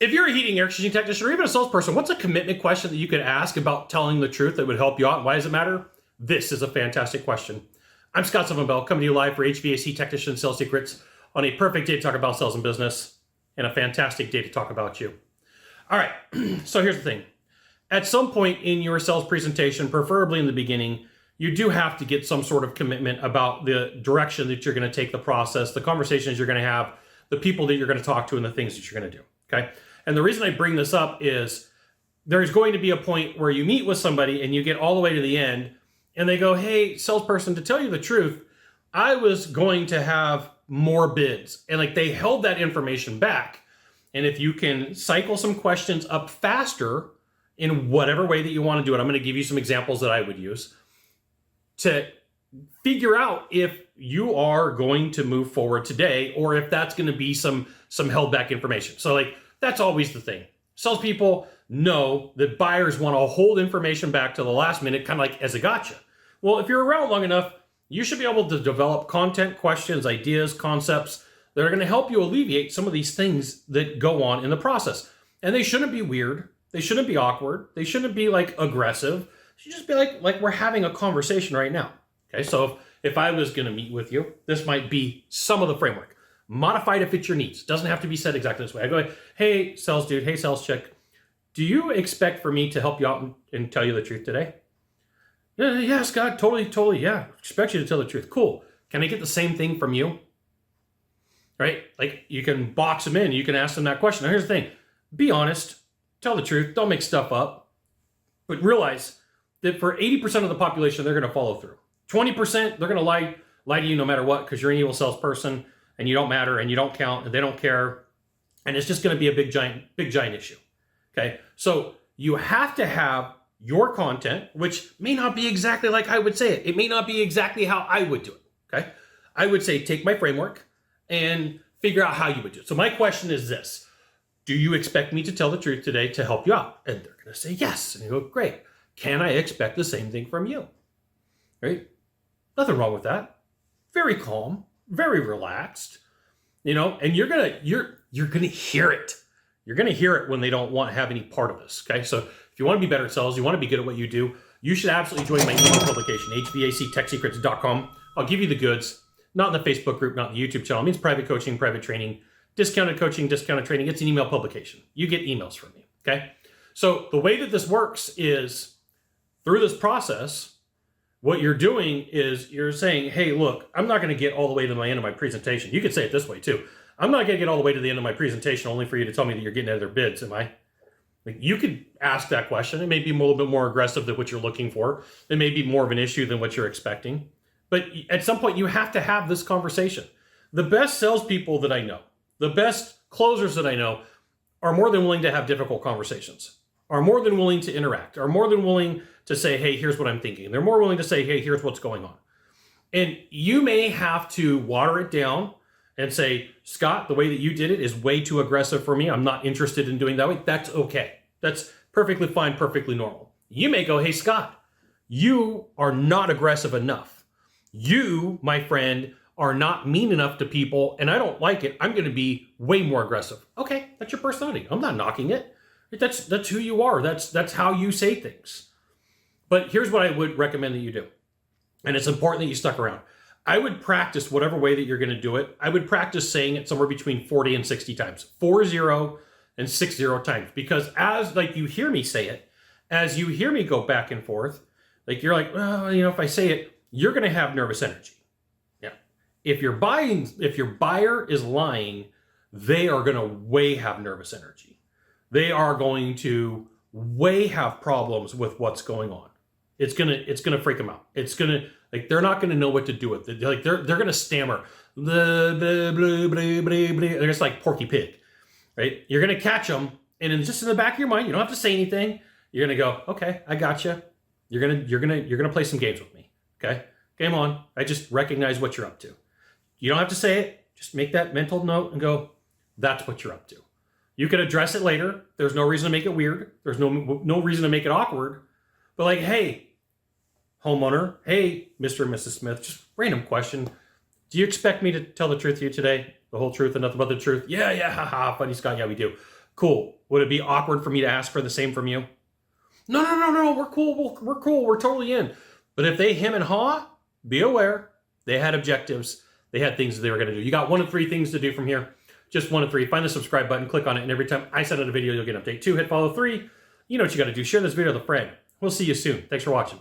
If you're a heating air conditioning technician or even a salesperson, what's a commitment question that you could ask about telling the truth that would help you out? And why does it matter? This is a fantastic question. I'm Scott Silverman, coming to you live for HVAC Technician Sales Secrets on a perfect day to talk about sales and business and a fantastic day to talk about you. All right, so here's the thing. At some point in your sales presentation, preferably in the beginning, you do have to get some sort of commitment about the direction that you're going to take the process, the conversations you're going to have, the people that you're going to talk to, and the things that you're going to do, okay? And the reason I bring this up is there's going to be a point where you meet with somebody and you get all the way to the end and they go, hey, salesperson, to tell you the truth, I was going to have more bids. And like they held that information back. And if you can cycle some questions up faster in whatever way that you want to do it, I'm going to give you some examples that I would use to figure out if you are going to move forward today or if that's going to be some held back information. So like, that's always the thing. Salespeople know that buyers want to hold information back to the last minute, kind of like as a gotcha. Well, if you're around long enough, you should be able to develop content, questions, ideas, concepts that are going to help you alleviate some of these things that go on in the process. And they shouldn't be weird. They shouldn't be awkward. They shouldn't be like aggressive. It should just be like we're having a conversation right now. Okay, so if I was going to meet with you, this might be some of the framework. Modify to fit your needs. Doesn't have to be said exactly this way. I go, hey, sales dude, hey, sales chick, do you expect for me to help you out and tell you the truth today? Yeah, Scott, totally, yeah. Expect you to tell the truth. Cool. Can I get the same thing from you? Right? Like you can box them in. You can ask them that question. Now, here's the thing. Be honest. Tell the truth. Don't make stuff up. But realize that for 80% of the population, they're going to follow through. 20%, they're going to lie to you no matter what because you're an evil salesperson. And you don't matter, and you don't count, and they don't care, and it's just going to be a big giant issue. Okay, so you have to have your content, which may not be exactly like I would say it. It may not be exactly how I would do it. Okay, I would say take my framework and figure out how you would do it. So my question is this: do you expect me to tell the truth today to help you out? And they're going to say yes, and you go, great. Can I expect the same thing from you? Right? Nothing wrong with that. Very calm. Very relaxed, and you're gonna hear it. You're gonna hear it when they don't want to have any part of this. Okay, so if you want to be better at sales, you want to be good at what you do, you should absolutely join my email publication, hvactechsecrets.com. I'll give you the goods, not in the Facebook group, not in the YouTube channel. It means private coaching, private training, discounted coaching, discounted training. It's an email publication. You get emails from me. Okay, so the way that this works is through this process. What you're doing is you're saying, hey, look, I'm not going to get all the way to the end of my presentation. You could say it this way too. I'm not going to get all the way to the end of my presentation only for you to tell me that you're getting other bids, am I? Like, you could ask that question. It may be a little bit more aggressive than what you're looking for. It may be more of an issue than what you're expecting. But at some point, you have to have this conversation. The best salespeople that I know, the best closers that I know are more than willing to have difficult conversations, are more than willing to interact, are more than willing to say, hey, here's what I'm thinking. They're more willing to say, hey, here's what's going on. And you may have to water it down and say, Scott, the way that you did it is way too aggressive for me. I'm not interested in doing that way. That's okay. That's perfectly fine, perfectly normal. You may go, hey, Scott, you are not aggressive enough. You, my friend, are not mean enough to people, and I don't like it. I'm going to be way more aggressive. Okay, that's your personality. I'm not knocking it. That's who you are. That's how you say things. But here's what I would recommend that you do. And it's important that you stuck around. I would practice whatever way that you're going to do it. I would practice saying it somewhere between 40 and 60 times. 40 and 60 times. Because as like you hear me say it, as you hear me go back and forth, like you're like, well, if I say it, you're going to have nervous energy. Yeah. If your buyer is lying, they are going to way have nervous energy. They are going to way have problems with what's going on. It's gonna freak them out. It's gonna they're not gonna know what to do with it. They're gonna stammer. Blah, blah, blah, blah, blah, blah. They're just like Porky Pig, right? You're gonna catch them, and then just in the back of your mind, you don't have to say anything. You're gonna go, okay, I got you. You're gonna play some games with me, okay? Game on. I just recognize what you're up to. You don't have to say it. Just make that mental note and go, that's what you're up to. You can address it later. There's no reason to make it weird. There's no reason to make it awkward. But like, hey, homeowner, hey, Mr. and Mrs. Smith, just random question. Do you expect me to tell the truth to you today? The whole truth and nothing but the truth? Yeah, haha, funny Scott, yeah, we do. Cool. Would it be awkward for me to ask for the same from you? No, we're cool. We're cool. We're totally in. But if they hem and haw, be aware. They had objectives. They had things they were going to do. You got 1 of 3 things to do from here. Just 1 of 3. Find the subscribe button, click on it, and every time I send out a video, you'll get an update. 2, hit follow. 3, you know what you got to do. Share this video with a friend. We'll see you soon. Thanks for watching.